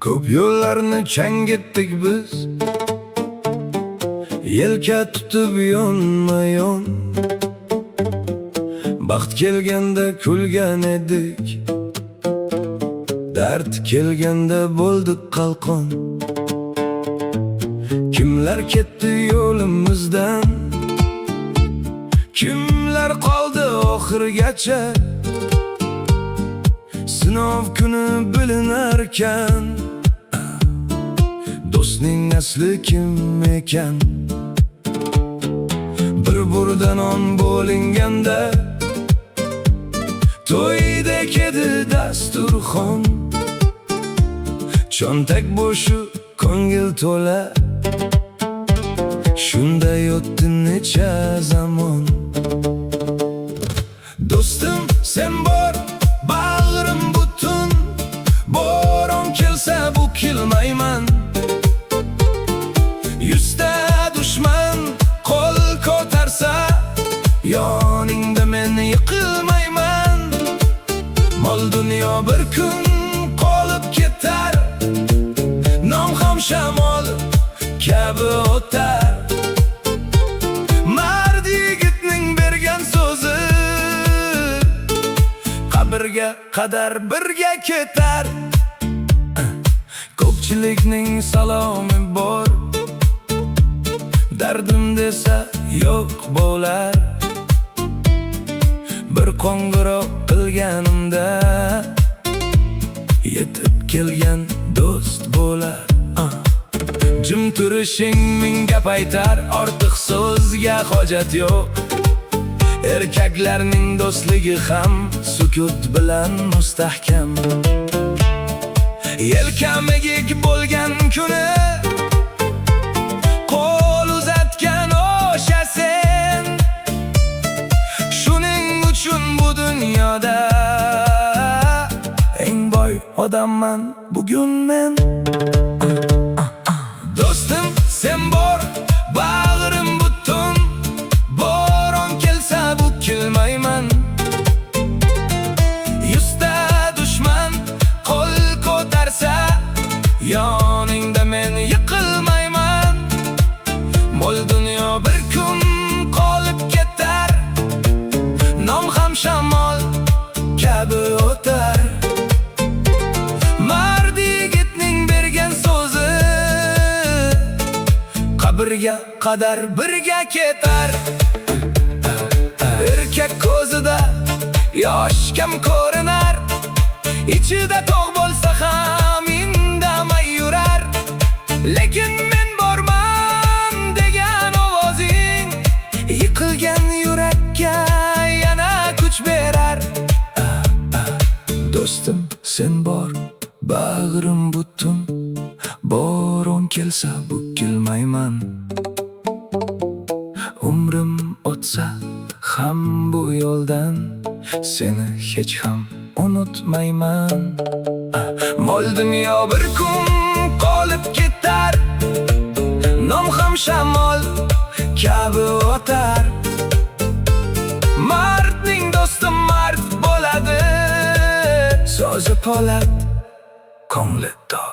Ko'p yo'llarni chang etdik biz, yelka tutib yonma-yon. Baxt kelganda kulgan edik, dard kelganda bo'ldik qalqon. Kimlar ketdi yo'limizdan, kimlar qoldi oxirgacha. Sinov kuni bilinarkan, do'stning asli kim ekan? Bir burdan on bo'linganda, to'ydek edi dasturxon. Cho'ntak bo'shi, ko'ngil to'la, shunday o'tdi necha zamon. Do'stim sen bor, bag'rim butun, bo'ron kelsa bukilmayman. Yuzta dushman qo'l ko'tarsa, yoningda men yiqilmayman. Mol dunyo bir kun qolib ketar, nom ham shamol kabi o'tar. Mard yigitning bergan so'zi, qabrga qadar birga ketar. Ko'pchilikning salomi bor, dardim desa yo'q bo'lar. Bir qo'ng'iroq qilganimda, yetib kelgan do'st bo'lar. Jim turishing ming gap aytar, ortiq so'zga hojat yo'q. Erkaklarning do'stligi ham sukut bilan mustahkam. Yelkamagik bo'lgan kuni, qo'l uzatgan o'sha sen. Shuning uchun bu dunyoda eng boy odamman bugun men. Do'stim sen bor, bag'rim butun, bo'ron kelsa bukilmayman. Yuzta dushman qo'l ko'tarsa, yoningda men yiqilmayman. Mol dunyo bir kun qolib ketar, nom ham shamol kabi o'tar. Mard yigitning bergan so'zi, qabrga qadar birga ketar. Erkak ko'zida yosh kam ko'rinar, ichida tog' bo'lsa ham indamay yurar. Lekin men borman degan ovozing, yiqilgan yurakka yana kuch berar. Do'stim sen bor, bag'rim butun, bo'ron kelsa bukilmayman. Umrim o'tsa ham bu yo'ldan, seni hech ham unutmayman. Mol dunyo bir kun qolib ketar, nom ham shamol kabi o'tar. Mardning do'sti mard bo'ladi, so'zi po'lat, ko'ngli dor.